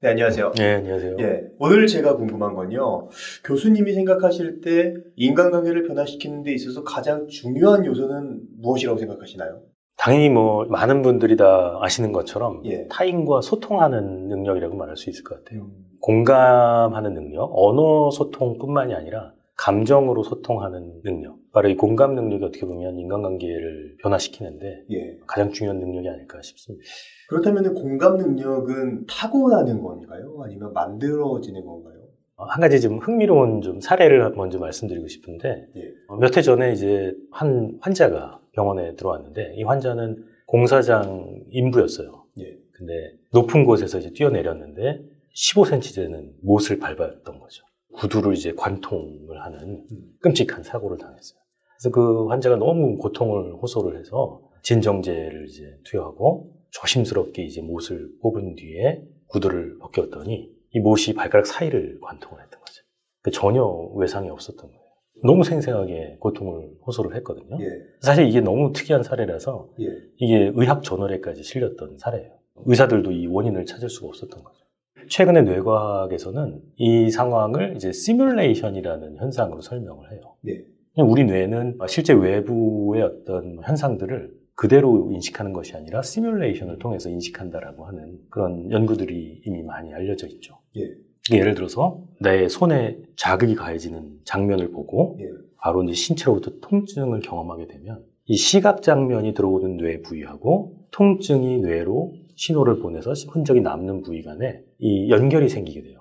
네, 안녕하세요. 네, 안녕하세요. 오늘 제가 궁금한 건요. 교수님이 생각하실 때 인간관계를 변화시키는 데 있어서 가장 중요한 요소는 무엇이라고 생각하시나요? 당연히 많은 분들이 다 아시는 것처럼 예. 타인과 소통하는 능력이라고 말할 수 있을 것 같아요. 음. 공감하는 능력, 언어 소통뿐만이 아니라 감정으로 소통하는 능력. 바로 이 공감 능력이 어떻게 보면 인간관계를 변화시키는데 예. 가장 중요한 능력이 아닐까 싶습니다. 그렇다면 공감 능력은 타고나는 건가요? 아니면 만들어지는 건가요? 한 가지 좀 흥미로운 좀 사례를 먼저 말씀드리고 싶은데 예. 몇 해 전에 이제 한 환자가 병원에 들어왔는데 이 환자는 공사장 인부였어요. 예. 근데 높은 곳에서 이제 뛰어내렸는데 15cm 되는 못을 밟았던 거죠. 구두를 이제 관통을 하는 끔찍한 사고를 당했어요. 그래서 그 환자가 너무 고통을 호소를 해서 진정제를 이제 투여하고 조심스럽게 이제 못을 뽑은 뒤에 구두를 벗겼더니 이 못이 발가락 사이를 관통을 했던 거죠. 전혀 외상이 없었던 거예요. 너무 생생하게 고통을 호소를 했거든요. 예. 사실 이게 너무 특이한 사례라서 예. 이게 의학 저널에까지 실렸던 사례예요. 의사들도 이 원인을 찾을 수가 없었던 거죠. 최근에 뇌과학에서는 이 상황을 이제 시뮬레이션이라는 현상으로 설명을 해요. 예. 우리 뇌는 실제 외부의 어떤 현상들을 그대로 인식하는 것이 아니라 시뮬레이션을 통해서 인식한다라고 하는 그런 연구들이 이미 많이 알려져 있죠. 예. 예를 들어서 내 손에 자극이 가해지는 장면을 보고 예. 바로 이제 신체로부터 통증을 경험하게 되면 이 시각 장면이 들어오는 뇌 부위하고 통증이 뇌로 신호를 보내서 흔적이 남는 부위 간에 이 연결이 생기게 돼요.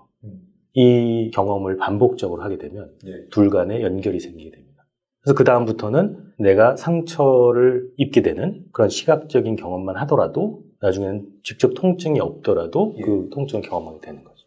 이 경험을 반복적으로 하게 되면 예. 둘 간에 연결이 생기게 됩니다. 그래서 그 다음부터는 내가 상처를 입게 되는 그런 시각적인 경험만 하더라도 나중에는 직접 통증이 없더라도 예. 그 통증을 경험하게 되는 거죠.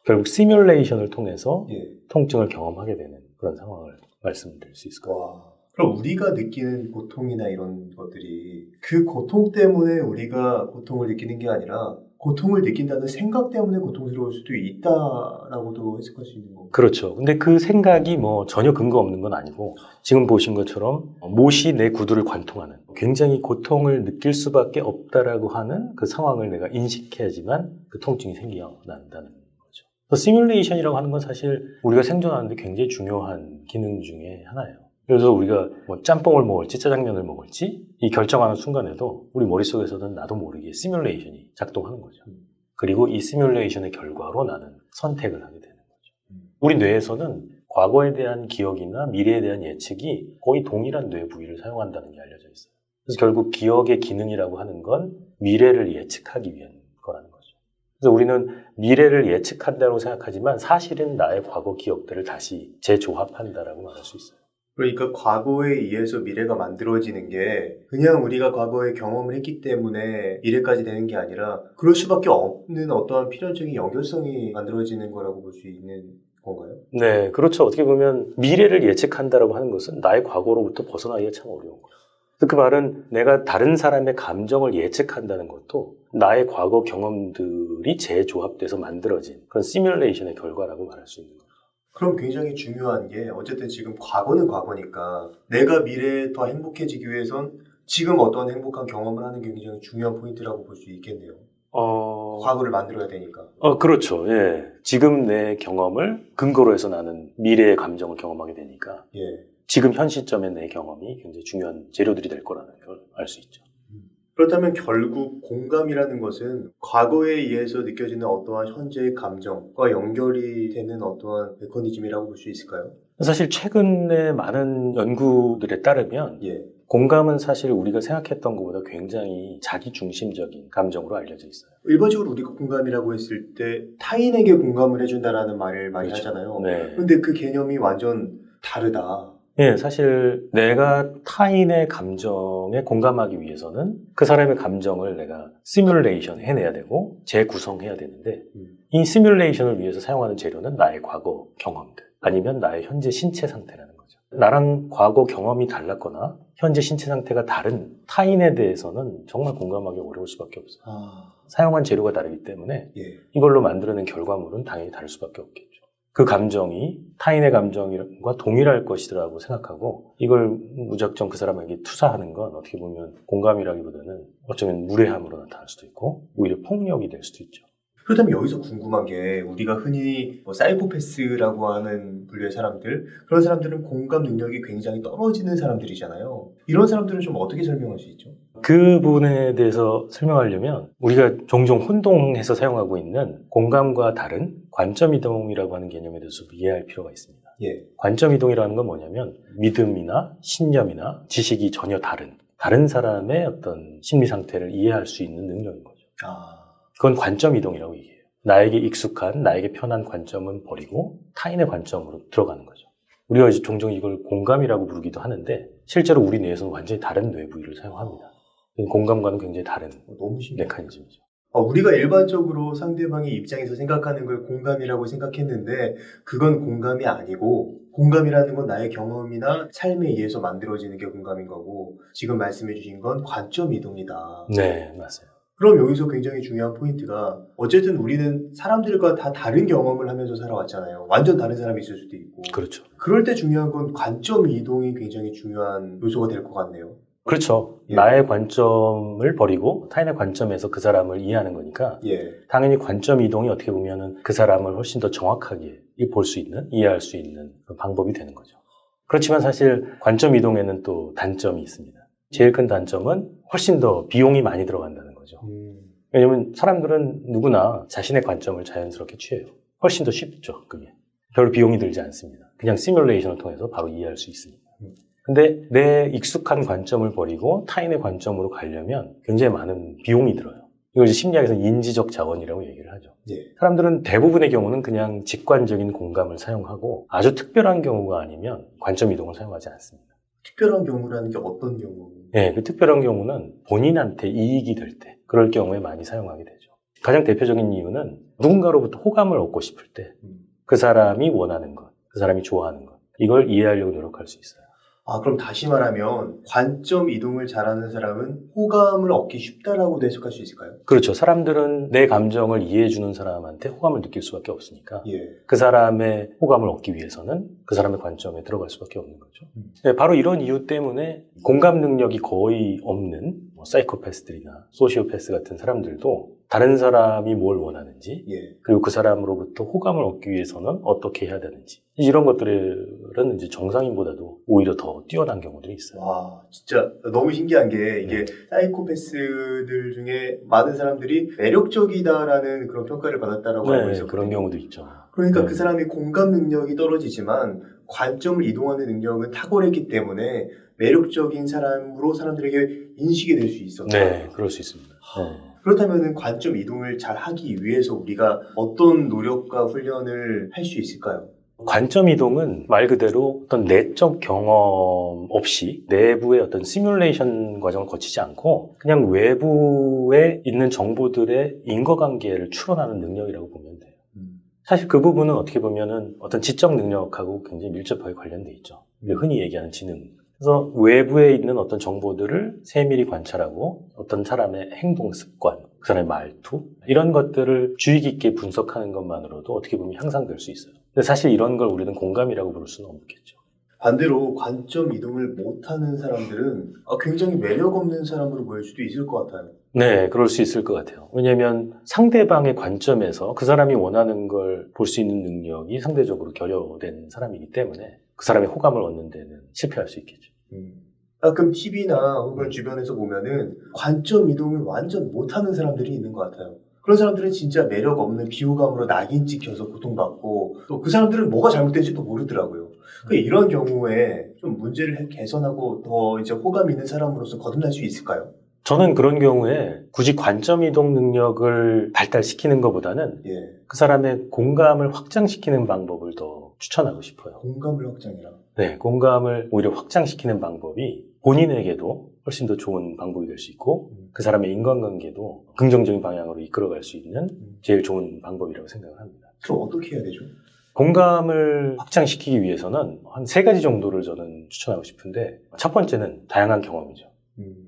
결국 시뮬레이션을 통해서 예. 통증을 경험하게 되는 그런 상황을 말씀드릴 수 있을 것 같아요. 와. 그럼 우리가 느끼는 고통이나 이런 것들이 그 고통 때문에 우리가 고통을 느끼는 게 아니라 고통을 느낀다는 생각 때문에 고통스러울 수도 있다라고도 해석할 수 있는 건가요? 그렇죠. 근데 그 생각이 전혀 근거 없는 건 아니고 지금 보신 것처럼 못이 내 구두를 관통하는 굉장히 고통을 느낄 수밖에 없다라고 하는 그 상황을 내가 인식해야지만 그 통증이 생겨난다는 거죠. 시뮬레이션이라고 하는 건 사실 우리가 생존하는데 굉장히 중요한 기능 중에 하나예요. 그래서 우리가 짬뽕을 먹을지 짜장면을 먹을지 이 결정하는 순간에도 우리 머릿속에서는 나도 모르게 시뮬레이션이 작동하는 거죠. 그리고 이 시뮬레이션의 결과로 나는 선택을 하게 되는 거죠. 우리 뇌에서는 과거에 대한 기억이나 미래에 대한 예측이 거의 동일한 뇌 부위를 사용한다는 게 알려져 있어요. 그래서 결국 기억의 기능이라고 하는 건 미래를 예측하기 위한 거라는 거죠. 그래서 우리는 미래를 예측한다고 생각하지만 사실은 나의 과거 기억들을 다시 재조합한다라고 말할 수 있어요. 그러니까 과거에 의해서 미래가 만들어지는 게 그냥 우리가 과거에 경험을 했기 때문에 미래까지 되는 게 아니라 그럴 수밖에 없는 어떠한 필연적인 연결성이 만들어지는 거라고 볼 수 있는 건가요? 네, 그렇죠. 어떻게 보면 미래를 예측한다라고 하는 것은 나의 과거로부터 벗어나기가 참 어려운 거예요. 그 말은 내가 다른 사람의 감정을 예측한다는 것도 나의 과거 경험들이 재조합돼서 만들어진 그런 시뮬레이션의 결과라고 말할 수 있는 거예요. 그럼 굉장히 중요한 게 어쨌든 지금 과거는 과거니까 내가 미래에 더 행복해지기 위해선 지금 어떤 행복한 경험을 하는 게 굉장히 중요한 포인트라고 볼 수 있겠네요. 과거를 만들어야 되니까. 그렇죠. 예. 지금 내 경험을 근거로 해서 나는 미래의 감정을 경험하게 되니까 예. 지금 현 시점의 내 경험이 굉장히 중요한 재료들이 될 거라는 걸 알 수 있죠. 그렇다면 결국 공감이라는 것은 과거에 의해서 느껴지는 어떠한 현재의 감정과 연결이 되는 어떠한 메커니즘이라고 볼 수 있을까요? 사실 최근에 많은 연구들에 따르면 예. 공감은 사실 우리가 생각했던 것보다 굉장히 자기중심적인 감정으로 알려져 있어요. 일반적으로 우리가 공감이라고 했을 때 타인에게 공감을 해준다라는 말을 많이 그렇죠. 하잖아요. 네. 근데 그 개념이 완전 다르다. 예, 사실 내가 타인의 감정에 공감하기 위해서는 그 사람의 감정을 내가 시뮬레이션 해내야 되고 재구성해야 되는데 이 시뮬레이션을 위해서 사용하는 재료는 나의 과거 경험들 아니면 나의 현재 신체 상태라는 거죠. 나랑 과거 경험이 달랐거나 현재 신체 상태가 다른 타인에 대해서는 정말 공감하기 어려울 수밖에 없어요. 사용한 재료가 다르기 때문에 예. 이걸로 만들어낸 결과물은 당연히 다를 수밖에 없겠죠. 그 감정이 타인의 감정과 동일할 것이라고 생각하고 이걸 무작정 그 사람에게 투사하는 건 어떻게 보면 공감이라기보다는 어쩌면 무례함으로 나타날 수도 있고 오히려 폭력이 될 수도 있죠. 그렇다면 여기서 궁금한 게 우리가 흔히 뭐 사이코패스라고 하는 분류의 사람들, 그런 사람들은 공감 능력이 굉장히 떨어지는 사람들이잖아요. 이런 사람들은 좀 어떻게 설명할 수 있죠? 그 부분에 대해서 설명하려면 우리가 종종 혼동해서 사용하고 있는 공감과 다른 관점 이동이라고 하는 개념에 대해서 이해할 필요가 있습니다. 예. 관점 이동이라는 건 뭐냐면 믿음이나 신념이나 지식이 전혀 다른 사람의 어떤 심리 상태를 이해할 수 있는 능력인 거죠. 그건 관점 이동이라고 얘기해요. 나에게 익숙한, 나에게 편한 관점은 버리고 타인의 관점으로 들어가는 거죠. 우리가 이제 종종 이걸 공감이라고 부르기도 하는데 실제로 우리 뇌에서는 완전히 다른 뇌 부위를 사용합니다. 공감과는 굉장히 다른 너무 신기해. 메커니즘이죠. 우리가 일반적으로 상대방의 입장에서 생각하는 걸 공감이라고 생각했는데 그건 공감이 아니고 공감이라는 건 나의 경험이나 삶에 의해서 만들어지는 게 공감인 거고 지금 말씀해 주신 건 관점 이동이다. 네, 맞아요. 그럼 여기서 굉장히 중요한 포인트가 어쨌든 우리는 사람들과 다 다른 경험을 하면서 살아왔잖아요. 완전 다른 사람이 있을 수도 있고. 그렇죠. 그럴 때 중요한 건 관점 이동이 굉장히 중요한 요소가 될 것 같네요. 그렇죠. 예. 나의 관점을 버리고 타인의 관점에서 그 사람을 이해하는 거니까 예. 당연히 관점 이동이 어떻게 보면은 그 사람을 훨씬 더 정확하게 볼 수 있는, 이해할 수 있는 그런 방법이 되는 거죠. 그렇지만 사실 관점 이동에는 또 단점이 있습니다. 제일 큰 단점은 훨씬 더 비용이 많이 들어간다는 거죠. 왜냐면 사람들은 누구나 자신의 관점을 자연스럽게 취해요. 훨씬 더 쉽죠, 그게. 별 비용이 들지 않습니다. 그냥 시뮬레이션을 통해서 바로 이해할 수 있으니까. 근데 내 익숙한 관점을 버리고 타인의 관점으로 가려면 굉장히 많은 비용이 들어요. 이걸 이제 심리학에서는 인지적 자원이라고 얘기를 하죠. 예. 사람들은 대부분의 경우는 그냥 직관적인 공감을 사용하고 아주 특별한 경우가 아니면 관점 이동을 사용하지 않습니다. 특별한 경우라는 게 어떤 경우? 네, 그 특별한 경우는 본인한테 이익이 될 때, 그럴 경우에 많이 사용하게 되죠. 가장 대표적인 이유는 누군가로부터 호감을 얻고 싶을 때, 그 사람이 원하는 것, 그 사람이 좋아하는 것, 이걸 이해하려고 노력할 수 있어요. 그럼 다시 말하면 관점 이동을 잘하는 사람은 호감을 얻기 쉽다라고 해석할 수 있을까요? 그렇죠. 사람들은 내 감정을 이해해주는 사람한테 호감을 느낄 수밖에 없으니까 예. 그 사람의 호감을 얻기 위해서는 그 사람의 관점에 들어갈 수밖에 없는 거죠. 네, 바로 이런 이유 때문에 공감 능력이 거의 없는 사이코패스들이나 소시오패스 같은 사람들도 다른 사람이 뭘 원하는지 예. 그리고 그 사람으로부터 호감을 얻기 위해서는 어떻게 해야 되는지 이런 것들은 이제 정상인보다도 오히려 더 뛰어난 경우들이 있어요. 와, 진짜 너무 신기한 게 이게 사이코패스들 중에 많은 사람들이 매력적이다라는 그런 평가를 받았다라고 알고 네, 있었거든요. 그런 경우도 있죠. 그러니까 네. 그 사람이 공감 능력이 떨어지지만 관점을 이동하는 능력은 탁월했기 때문에 매력적인 사람으로 사람들에게 인식이 될 수 있었다. 네, 그럴 수 있습니다. 네. 그렇다면 관점 이동을 잘 하기 위해서 우리가 어떤 노력과 훈련을 할 수 있을까요? 관점 이동은 말 그대로 어떤 내적 경험 없이 내부의 어떤 시뮬레이션 과정을 거치지 않고 그냥 외부에 있는 정보들의 인과관계를 추론하는 능력이라고 보면 돼요. 사실 그 부분은 어떻게 보면은 어떤 지적 능력하고 굉장히 밀접하게 관련돼 있죠. 흔히 얘기하는 지능. 그래서 외부에 있는 어떤 정보들을 세밀히 관찰하고 어떤 사람의 행동 습관, 그 사람의 말투 이런 것들을 주의 깊게 분석하는 것만으로도 어떻게 보면 향상될 수 있어요. 근데 사실 이런 걸 우리는 공감이라고 부를 수는 없겠죠. 반대로 관점 이동을 못하는 사람들은 굉장히 매력 없는 사람으로 보일 수도 있을 것 같아요. 네, 그럴 수 있을 것 같아요. 왜냐하면 상대방의 관점에서 그 사람이 원하는 걸 볼 수 있는 능력이 상대적으로 결여된 사람이기 때문에 그 사람의 호감을 얻는 데는 실패할 수 있겠죠. 가끔 TV나 혹은 주변에서 보면은 관점 이동을 완전 못하는 사람들이 있는 것 같아요. 그런 사람들은 진짜 매력 없는 비호감으로 낙인 찍혀서 고통받고 또 그 사람들은 뭐가 잘못된지 또 모르더라고요. 이런 경우에 좀 문제를 개선하고 더 이제 호감 있는 사람으로서 거듭날 수 있을까요? 저는 그런 경우에 굳이 관점 이동 능력을 발달시키는 것보다는 예. 그 사람의 공감을 확장시키는 방법을 더 추천하고 싶어요. 공감을 확장해라. 네, 공감을 오히려 확장시키는 방법이 본인에게도 훨씬 더 좋은 방법이 될 수 있고 그 사람의 인간관계도 긍정적인 방향으로 이끌어갈 수 있는 제일 좋은 방법이라고 생각을 합니다. 그럼 어떻게 해야 되죠? 공감을 확장시키기 위해서는 한 3가지 정도를 저는 추천하고 싶은데 첫 번째는 다양한 경험이죠.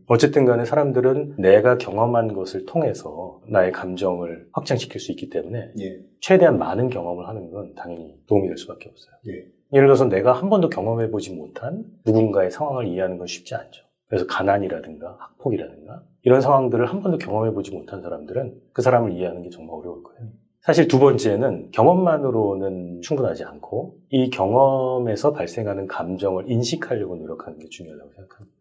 어쨌든 간에 사람들은 내가 경험한 것을 통해서 나의 감정을 확장시킬 수 있기 때문에 예. 최대한 많은 경험을 하는 건 당연히 도움이 될 수밖에 없어요. 예. 예를 들어서 내가 한 번도 경험해보지 못한 누군가의 상황을 이해하는 건 쉽지 않죠. 그래서 가난이라든가 학폭이라든가 이런 상황들을 한 번도 경험해보지 못한 사람들은 그 사람을 이해하는 게 정말 어려울 거예요. 사실 두 번째는 경험만으로는 충분하지 않고 이 경험에서 발생하는 감정을 인식하려고 노력하는 게 중요하다고 생각합니다.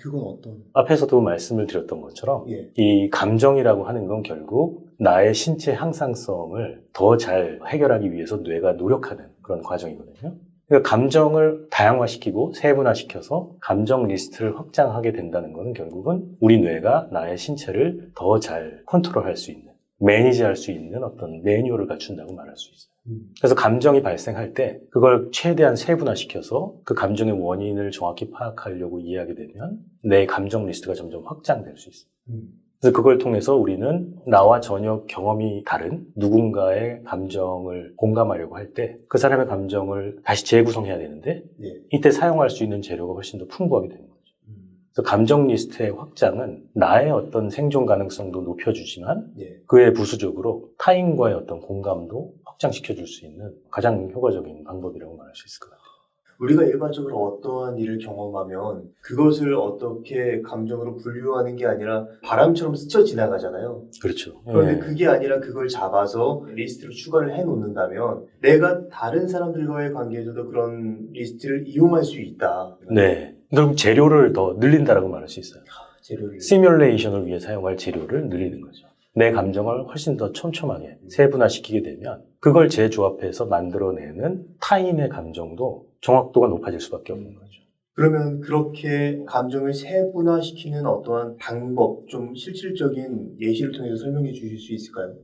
그건 어떤? 앞에서도 말씀을 드렸던 것처럼 예. 이 감정이라고 하는 건 결국 나의 신체 향상성을 더 잘 해결하기 위해서 뇌가 노력하는 그런 과정이거든요. 그러니까 감정을 다양화시키고 세분화시켜서 감정 리스트를 확장하게 된다는 것은 결국은 우리 뇌가 나의 신체를 더 잘 컨트롤할 수 있는, 매니지할 수 있는 어떤 매뉴얼을 갖춘다고 말할 수 있어요. 그래서 감정이 발생할 때 그걸 최대한 세분화시켜서 그 감정의 원인을 정확히 파악하려고 이해하게 되면 내 감정 리스트가 점점 확장될 수 있어요. 그래서 그걸 통해서 우리는 나와 전혀 경험이 다른 누군가의 감정을 공감하려고 할 때 그 사람의 감정을 다시 재구성해야 되는데 예. 이때 사용할 수 있는 재료가 훨씬 더 풍부하게 되는 거죠. 그래서 감정 리스트의 확장은 나의 어떤 생존 가능성도 높여주지만 예. 그에 부수적으로 타인과의 어떤 공감도 확장시켜줄 수 있는 가장 효과적인 방법이라고 말할 수 있을 것 같아요. 우리가 일반적으로 어떠한 일을 경험하면 그것을 어떻게 감정으로 분류하는 게 아니라 바람처럼 스쳐 지나가잖아요. 그렇죠. 그런데 예. 그게 아니라 그걸 잡아서 리스트로 추가를 해 놓는다면 내가 다른 사람들과의 관계에서도 그런 리스트를 이용할 수 있다. 네. 그럼 재료를 더 늘린다라고 말할 수 있어요. 재료를. 시뮬레이션을 위해 사용할 재료를 늘리는 거죠. 내 감정을 훨씬 더 촘촘하게 세분화시키게 되면 그걸 재조합해서 만들어내는 타인의 감정도 정확도가 높아질 수밖에 없는 거죠. 그러면 그렇게 감정을 세분화시키는 어떠한 방법, 좀 실질적인 예시를 통해서 설명해 주실 수 있을까요?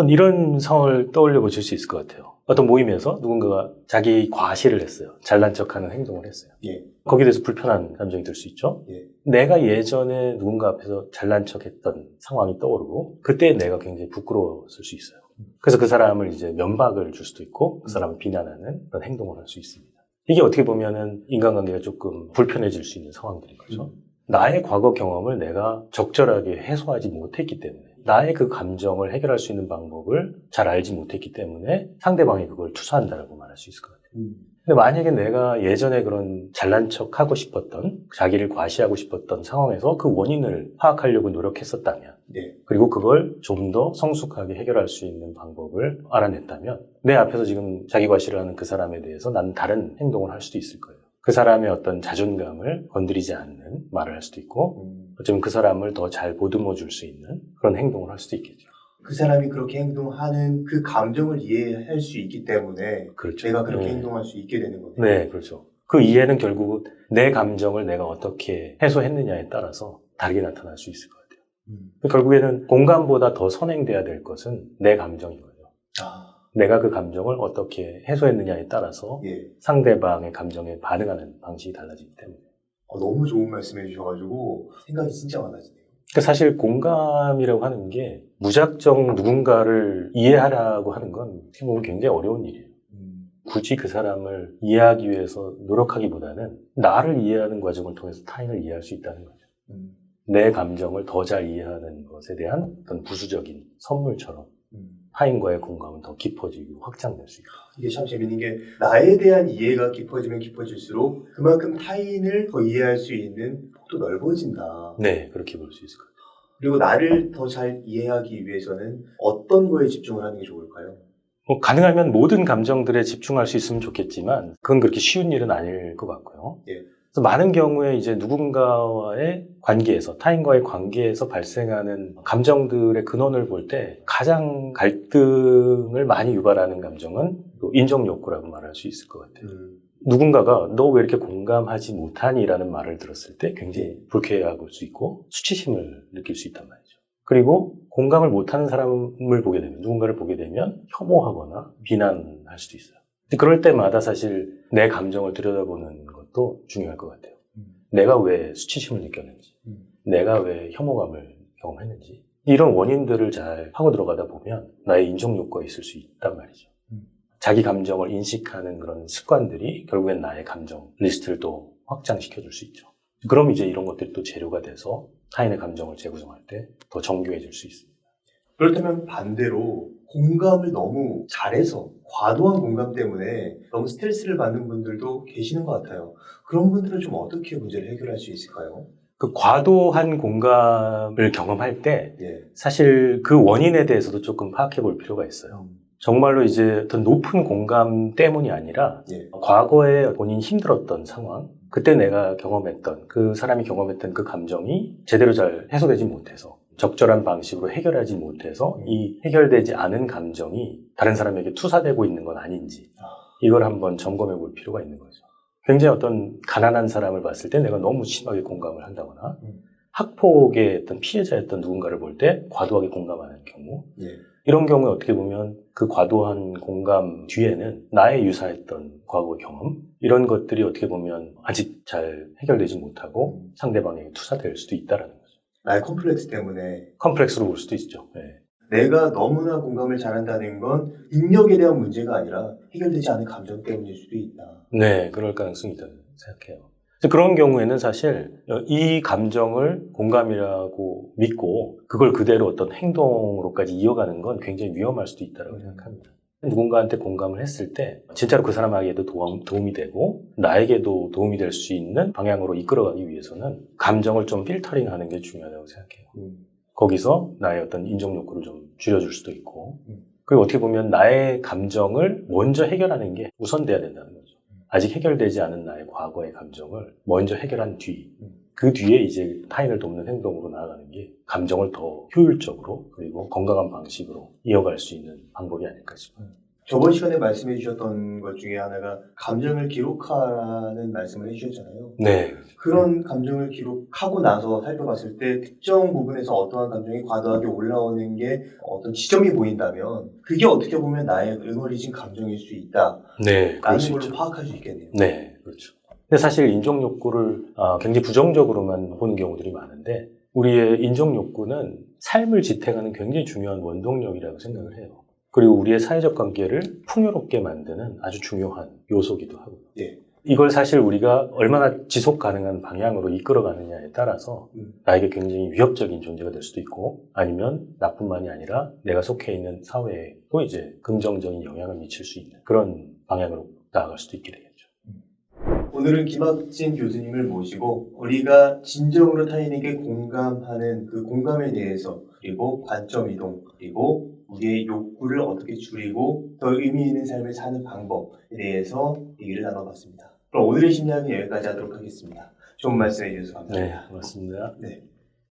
이런 상황을 떠올려 보실 수 있을 것 같아요. 어떤 모임에서 누군가가 자기 과시를 했어요. 잘난 척하는 행동을 했어요. 예. 거기에 대해서 불편한 감정이 들 수 있죠. 예. 내가 예전에 누군가 앞에서 잘난 척했던 상황이 떠오르고 그때 내가 굉장히 부끄러웠을 수 있어요. 그래서 그 사람을 이제 면박을 줄 수도 있고 그 사람을 비난하는 그런 행동을 할 수 있습니다. 이게 어떻게 보면은 인간관계가 조금 불편해질 수 있는 상황들인 거죠. 나의 과거 경험을 내가 적절하게 해소하지 못했기 때문에 나의 그 감정을 해결할 수 있는 방법을 잘 알지 못했기 때문에 상대방이 그걸 투사한다라고 말할 수 있을 것 같아요. 근데 만약에 내가 예전에 그런 잘난 척 하고 싶었던, 자기를 과시하고 싶었던 상황에서 그 원인을 파악하려고 노력했었다면, 네. 그리고 그걸 좀 더 성숙하게 해결할 수 있는 방법을 알아냈다면, 내 앞에서 지금 자기 과시를 하는 그 사람에 대해서 난 다른 행동을 할 수도 있을 거예요. 그 사람의 어떤 자존감을 건드리지 않는 말을 할 수도 있고, 어쩌면 그 사람을 더 잘 보듬어 줄 수 있는 그런 행동을 할 수도 있겠죠. 그 사람이 그렇게 행동하는 그 감정을 이해할 수 있기 때문에 그렇죠. 내가 그렇게 네. 행동할 수 있게 되는 거네요. 네, 그렇죠. 그 이해는 결국 내 감정을 내가 어떻게 해소했느냐에 따라서 다르게 나타날 수 있을 것 같아요. 결국에는 공감보다 더 선행돼야 될 것은 내 감정인 거죠. 아, 내가 그 감정을 어떻게 해소했느냐에 따라서 예. 상대방의 감정에 반응하는 방식이 달라지기 때문에. 너무 좋은 말씀 해주셔가지고 생각이 진짜 많아지네요. 그러니까 사실 공감이라고 하는 게 무작정 누군가를 이해하라고 하는 건 어떻게 보면 굉장히 어려운 일이에요. 굳이 그 사람을 이해하기 위해서 노력하기보다는 나를 이해하는 과정을 통해서 타인을 이해할 수 있다는 거죠. 내 감정을 더 잘 이해하는 것에 대한 어떤 부수적인 선물처럼 타인과의 공감은 더 깊어지고 확장될 수 있다. 이게 참 재밌는 게 나에 대한 이해가 깊어지면 깊어질수록 그만큼 타인을 더 이해할 수 있는 폭도 넓어진다. 네, 그렇게 볼 수 있을 것 같아요. 그리고 나를 더 잘 이해하기 위해서는 어떤 거에 집중을 하는 게 좋을까요? 가능하면 모든 감정들에 집중할 수 있으면 좋겠지만 그건 그렇게 쉬운 일은 아닐 것 같고요. 예. 그래서 많은 경우에 이제 누군가와의 관계에서, 타인과의 관계에서 발생하는 감정들의 근원을 볼 때 가장 갈등을 많이 유발하는 감정은 또 인정 욕구라고 말할 수 있을 것 같아요. 누군가가 너 왜 이렇게 공감하지 못하니? 라는 말을 들었을 때 굉장히 불쾌해할 수 있고 수치심을 느낄 수 있단 말이죠. 그리고 공감을 못하는 사람을 보게 되면, 누군가를 보게 되면 혐오하거나 비난할 수도 있어요. 그럴 때마다 사실 내 감정을 들여다보는 것도 중요할 것 같아요. 내가 왜 수치심을 느꼈는지, 내가 왜 혐오감을 경험했는지, 이런 원인들을 잘 파고 들어가다 보면 나의 인정 욕구가 있을 수 있단 말이죠. 자기 감정을 인식하는 그런 습관들이 결국엔 나의 감정 리스트를 또 확장시켜줄 수 있죠. 그럼 이제 이런 것들이 또 재료가 돼서 타인의 감정을 재구성할 때 더 정교해질 수 있습니다. 그렇다면 반대로 공감을 너무 잘해서 과도한 공감 때문에 너무 스트레스를 받는 분들도 계시는 것 같아요. 그런 분들은 좀 어떻게 문제를 해결할 수 있을까요? 그 과도한 공감을 경험할 때 예. 사실 그 원인에 대해서도 조금 파악해 볼 필요가 있어요. 정말로 이제 더 높은 공감 때문이 아니라 예. 과거에 본인이 힘들었던 상황, 그때 내가 경험했던 그 사람이 경험했던 그 감정이 제대로 잘 해소되지 못해서 적절한 방식으로 해결하지 못해서 이 해결되지 않은 감정이 다른 사람에게 투사되고 있는 건 아닌지 이걸 한번 점검해 볼 필요가 있는 거죠. 굉장히 어떤 가난한 사람을 봤을 때 내가 너무 심하게 공감을 한다거나 학폭의 어떤 피해자였던 누군가를 볼 때 과도하게 공감하는 경우 예. 이런 경우에 어떻게 보면 그 과도한 공감 뒤에는 나의 유사했던 과거 경험 이런 것들이 어떻게 보면 아직 잘 해결되지 못하고 상대방에게 투사될 수도 있다는 거죠. 나의 컴플렉스 때문에 컴플렉스로 볼 수도 있죠. 네. 내가 너무나 공감을 잘한다는 건 능력에 대한 문제가 아니라 해결되지 않은 감정 때문일 수도 있다. 네, 그럴 가능성이 있다고 생각해요. 그래서 그런 경우에는 사실 이 감정을 공감이라고 믿고 그걸 그대로 어떤 행동으로까지 이어가는 건 굉장히 위험할 수도 있다고 생각합니다. 누군가한테 공감을 했을 때 진짜로 그 사람에게도 도움이 되고 나에게도 도움이 될 수 있는 방향으로 이끌어가기 위해서는 감정을 좀 필터링하는 게 중요하다고 생각해요. 거기서 나의 어떤 인정 욕구를 좀 줄여줄 수도 있고 그리고 어떻게 보면 나의 감정을 먼저 해결하는 게 우선돼야 된다는 거죠. 아직 해결되지 않은 나의 과거의 감정을 먼저 해결한 그 뒤에 이제 타인을 돕는 행동으로 나아가는 게 감정을 더 효율적으로 그리고 건강한 방식으로 이어갈 수 있는 방법이 아닐까 싶어요. 저번 시간에 말씀해 주셨던 것 중에 하나가 감정을 기록하라는 말씀을 해주셨잖아요. 네. 그런 감정을 기록하고 나서 살펴봤을 때 특정 부분에서 어떠한 감정이 과도하게 올라오는 게 어떤 지점이 보인다면 그게 어떻게 보면 나의 응어리진 감정일 수 있다. 네, 그럴 라는 수 걸로 있죠. 파악할 수 있겠네요. 네, 그렇죠. 근데 사실 인정 욕구를 굉장히 부정적으로만 보는 경우들이 많은데 우리의 인정 욕구는 삶을 지탱하는 굉장히 중요한 원동력이라고 생각을 해요. 그리고 우리의 사회적 관계를 풍요롭게 만드는 아주 중요한 요소기도 하고요. 예. 이걸 사실 우리가 얼마나 지속 가능한 방향으로 이끌어가느냐에 따라서 나에게 굉장히 위협적인 존재가 될 수도 있고 아니면 나뿐만이 아니라 내가 속해 있는 사회에도 이제 긍정적인 영향을 미칠 수 있는 그런 방향으로 나아갈 수도 있게 되겠죠. 오늘은 김학진 교수님을 모시고 우리가 진정으로 타인에게 공감하는 그 공감에 대해서 그리고 관점 이동 그리고 우리의 욕구를 어떻게 줄이고 더 의미 있는 삶을 사는 방법에 대해서 얘기를 나눠봤습니다. 그럼 오늘의 심리학은 여기까지 하도록 하겠습니다. 좋은 말씀해 주셔서 감사합니다. 네, 고맙습니다. 네.